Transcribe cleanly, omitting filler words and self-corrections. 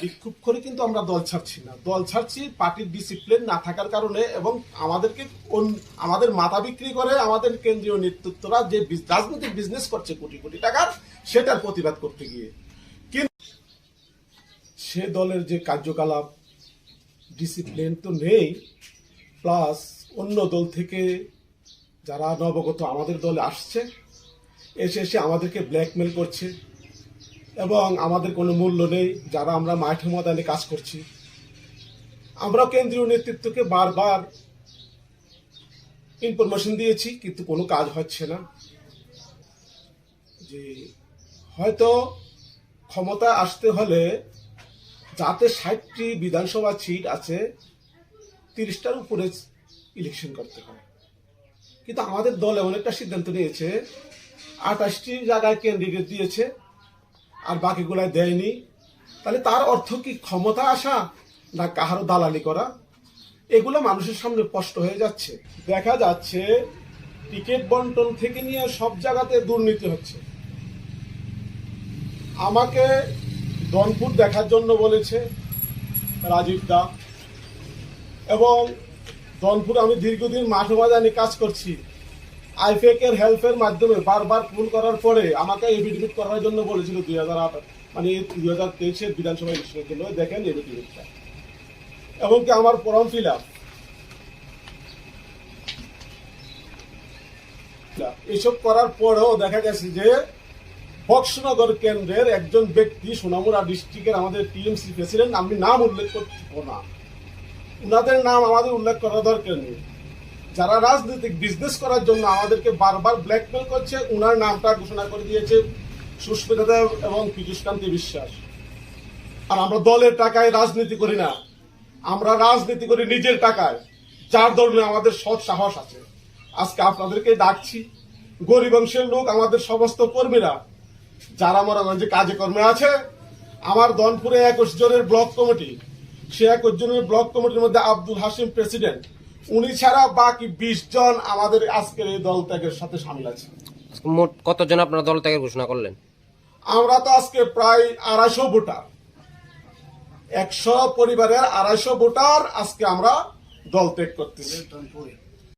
বিক্ষোভ করে কিন্তু আমরা দল ছাড়ছি না, দল ছাড়ছি পার্টির ডিসিপ্লিন না থাকার কারণে, এবং আমাদের মাথা বিক্রি করে আমাদের কেন্দ্রীয় নেতৃত্বরা যে রাজনৈতিক বিজনেস করছে কোটি কোটি টাকার, সেটার প্রতিবাদ করতে গিয়ে। কিন্তু সে দলের যে কার্যকলাপ, ডিসিপ্লিন তো নেই, প্লাস অন্য দল থেকে যারা নবাগত আমাদের দলে আসছে, এসে আমাদেরকে ব্ল্যাকমেল করছে এবং আমাদের কোনো মূল্য নেই। যারা আমরা মাঠে ময়দানে কাজ করছি, আমরা কেন্দ্রীয় নেতৃত্বকে বারবার ইনফরমেশন দিয়েছি, কিন্তু কোনো কাজ হচ্ছে না। যে হয়তো ক্ষমতা আসতে হলে যাতে 60টি বিধানসভা সিট আছে, 30টার উপরে ইলেকশন করতে হয়। কিন্তু আমাদের দল এমন একটা সিদ্ধান্ত নিয়েছে, 28টি জায়গায় ক্যান্ডিডেট দিয়েছে আর বাকিগুলাই দেয়নি। তাহলে তার অর্থ কি ক্ষমতা আসা না কাহারও দালালি করা? এগুলো মানুষের সামনে স্পষ্ট হয়ে যাচ্ছে। দেখা যাচ্ছে টিকিট বন্টন থেকে নিয়ে সব জায়গাতে দুর্নীতি হচ্ছে। আমাকে রংপুর দেখার জন্য বলেছে রাজীব দা, এবং রংপুর আমি দীর্ঘদিন মাঠে ময়দানে কাজ করছি। আইফেক এর হেল্পের মাধ্যমে বারবার ফোন করার পরে আমাকে এফিডেভিট করার জন্য বলেছিল 2023-এর বিধানসভা ইলেকশনের জন্য। দেখেন এফিডেভিটটা, এমনকি আমার ফর্ম ফিল আপ, এসব করার পরেও দেখা গেছে যে বক্সনগর কেন্দ্রের একজন ব্যক্তি, সোনামুড়া ডিস্ট্রিক্টের আমাদের টিএমসি প্রেসিডেন্ট, আমি নাম উল্লেখ করবো না, উনাদের নাম আমাদের উল্লেখ করার দরকার নেই, যারা রাজনৈতিক বিজনেস করার জন্য আমাদেরকে বারবার ব্ল্যাকমেল করছে, উনার নামটা ঘোষণা করে দিয়েছে সুস্মিতা দেব এবং পীযূষকান্তি বিশ্বাস। আর আমরা দলের টাকায় রাজনীতি করি না, আমরা রাজনীতি করি নিজের টাকায়, যার ধরনের আমাদের সৎ সাহস আছে। আজকে আপনাদেরকে ডাকছি, গরিব অংশের লোক, আমাদের সমস্ত কর্মীরা যারা মোরাগঞ্জে কাজে কর্মে আছে, আমার দনপুরে 21 জনের ব্লক কমিটি, সে 21 জনের ব্লক কমিটির মধ্যে আব্দুল হাসিম প্রেসিডেন্ট, উনি ছাড়া বাকি 20 জন আমাদের আজকের এই দল ত্যাগের সাথে সামিল আছে। মোট কতজন আপনারা দল ত্যাগের ঘোষণা করলেন? আমরা তো আজকে প্রায় 250 ভোটার, 100 পরিবারের 250 ভোটার আজকে আমরা দল ত্যাগ করতেছি।